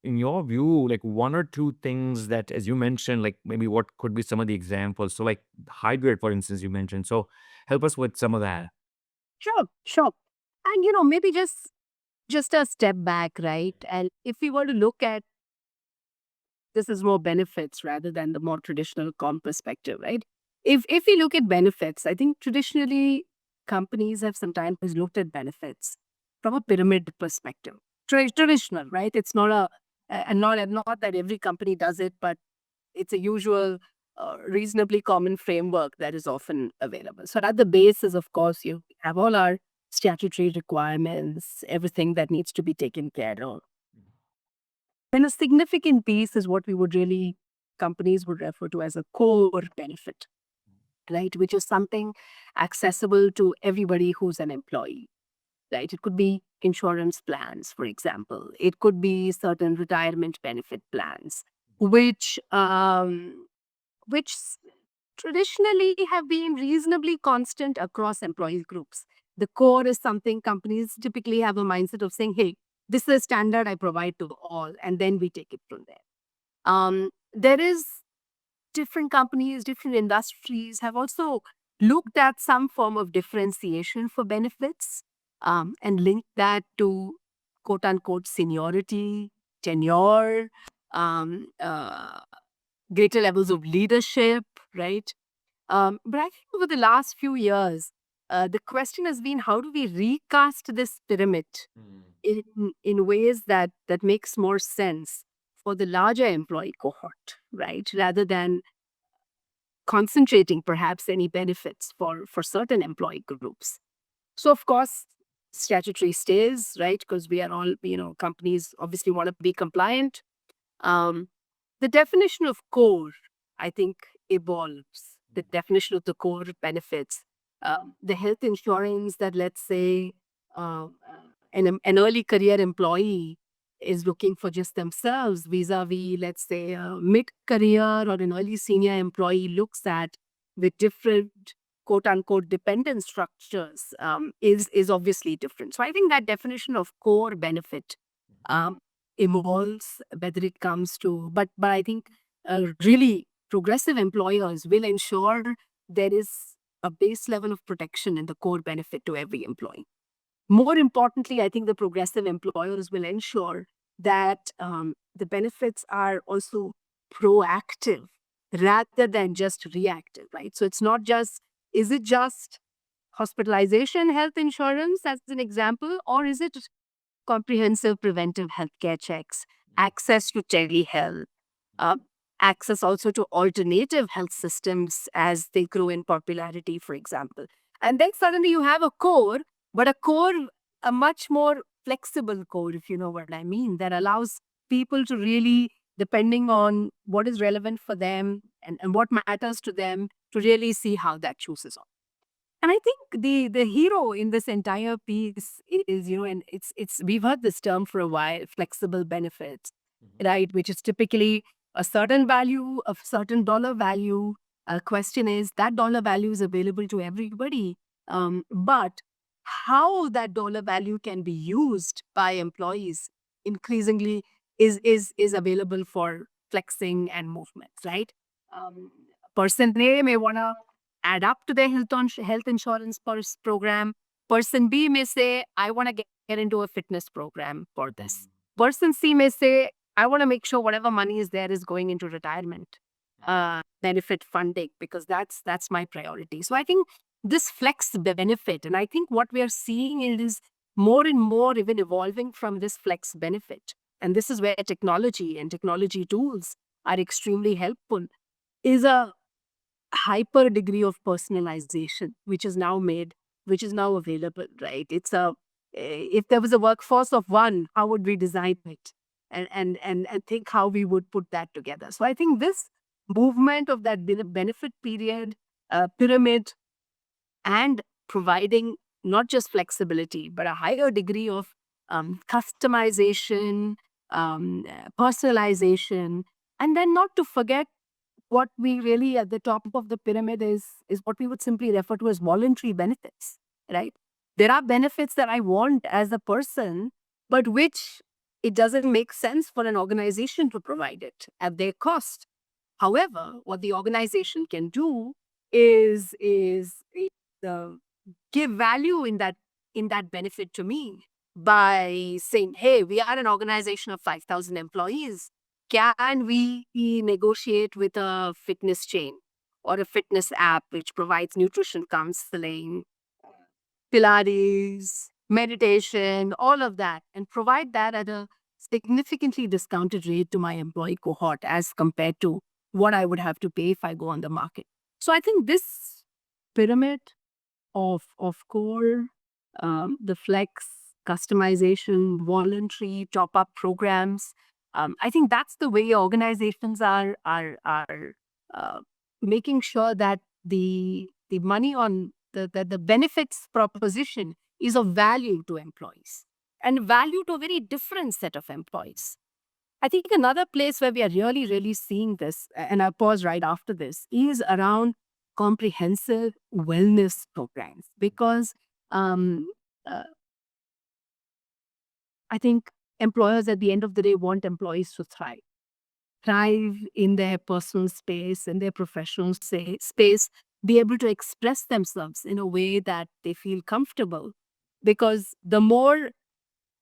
in your view, like one or two things that, as you mentioned, like maybe what could be some of the examples? So, like hybrid, for instance, you mentioned. So, help us with some of that. Sure, sure. And maybe just a step back, right? And if we were to look at this as more benefits rather than the more traditional comp perspective, right? If we look at benefits, I think traditionally companies have sometimes looked at benefits from a pyramid perspective. Traditional, right? It's not and not that every company does it, but it's a usual, reasonably common framework that is often available. So at the base is, of course, you have all our statutory requirements, everything that needs to be taken care of. Then a significant piece is what we would really companies would refer to as a core benefit, right? Which is something accessible to everybody who's an employee, right? It could be insurance plans, for example. It could be certain retirement benefit plans, which traditionally have been reasonably constant across employee groups. The core is something companies typically have a mindset of saying, hey, this is a standard I provide to all, and then we take it from there. There is different companies, different industries have also looked at some form of differentiation for benefits, and linked that to quote unquote seniority, tenure, um, uh, greater levels of leadership, right? But I think over the last few years, the question has been how do we recast this pyramid in ways that makes more sense for the larger employee cohort, right? Rather than concentrating perhaps any benefits for certain employee groups. So of course, statutory stays, right? Because we are all, companies obviously want to be compliant. Um, the definition of core, I think, evolves. The definition of the core benefits, the health insurance that, let's say, an early career employee is looking for just themselves vis-a-vis, let's say, a mid-career or an early senior employee looks at with different quote unquote dependent structures, is obviously different. So I think that definition of core benefit um, evolves, whether it comes to, but I think really progressive employers will ensure there is a base level of protection in the core benefit to every employee. More importantly, I think the progressive employers will ensure that the benefits are also proactive rather than just reactive, right? So it's not just, is it just hospitalization health insurance as an example, or is it comprehensive preventive healthcare checks, access to telehealth, uh, access also to alternative health systems as they grow in popularity, for example. And then suddenly you have a core, but a much more flexible core, if you know what I mean, that allows people to really, depending on what is relevant for them and what matters to them, to really see how that chooses on. And I think the hero in this entire piece is, and it's we've heard this term for a while, flexible benefits, right? Which is typically a certain value, a certain dollar value. A question is that dollar value is available to everybody, but how that dollar value can be used by employees increasingly is available for flexing and movements, right? Person A may want to add up to their health insurance program. Person B may say, I want to get into a fitness program for this. Person C may say, I want to make sure whatever money is there is going into retirement benefit funding because that's my priority. So I think this flex benefit, and I think what we are seeing is more and more even evolving from this flex benefit. And this is where technology and technology tools are extremely helpful, is a hyper degree of personalization, which is now available, right? If there was a workforce of one, how would we design it? And think how we would put that together. So I think this movement of that benefit period, pyramid, and providing not just flexibility, but a higher degree of customization, personalization, and then not to forget what we really at the top of the pyramid is what we would simply refer to as voluntary benefits, right? There are benefits that I want as a person, but which it doesn't make sense for an organization to provide it at their cost. However, what the organization can do is give value in that benefit to me by saying, "Hey, we are an organization of 5,000 employees. Can we negotiate with a fitness chain or a fitness app which provides nutrition counseling, Pilates, meditation, all of that, and provide that at a significantly discounted rate to my employee cohort as compared to what I would have to pay if I go on the market." So I think this pyramid of core, the flex, customization, voluntary top up programs. I think that's the way organizations are uh, making sure that the money on the benefits proposition is of value to employees and value to a very different set of employees. I think another place where we are really seeing this, and I'll pause right after this, is around comprehensive wellness programs because um, uh, I think employers at the end of the day want employees to thrive in their personal space, in their professional space, be able to express themselves in a way that they feel comfortable. Because the more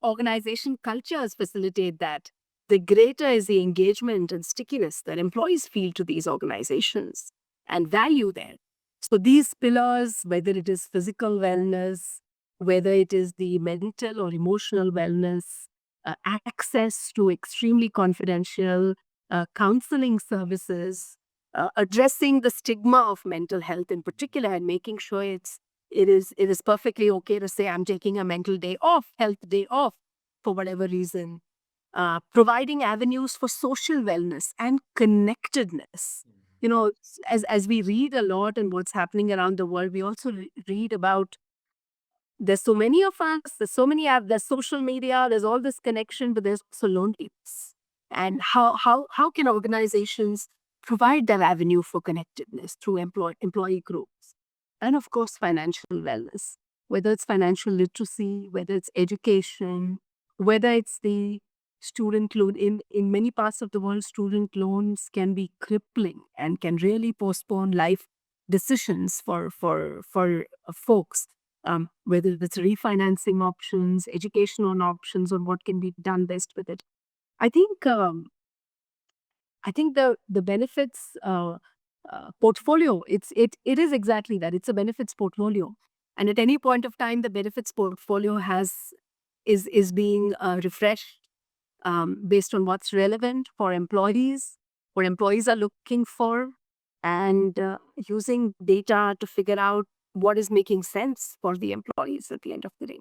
organization cultures facilitate that, the greater is the engagement and stickiness that employees feel to these organizations and value there. So these pillars, whether it is physical wellness, whether it is the mental or emotional wellness, access to extremely confidential counseling services, addressing the stigma of mental health in particular, and making sure it is perfectly okay to say I'm taking a mental day off, health day off for whatever reason. Providing avenues for social wellness and connectedness. You know, as we read a lot and what's happening around the world, we also read about there's so many of us, there's so many apps, there's social media, there's all this connection, but there's also loneliness. And how can organizations provide that avenue for connectedness through employee groups? And of course, financial wellness, whether it's financial literacy, whether it's education, whether it's the student loan. In many parts of the world, student loans can be crippling and can really postpone life decisions for folks, whether it's refinancing options, educational options, or what can be done best with it. I think the benefits portfolio. It is exactly that. It's a benefits portfolio, and at any point of time, the benefits portfolio is being refreshed based on what's relevant for employees, what employees are looking for, and using data to figure out what is making sense for the employees at the end of the day.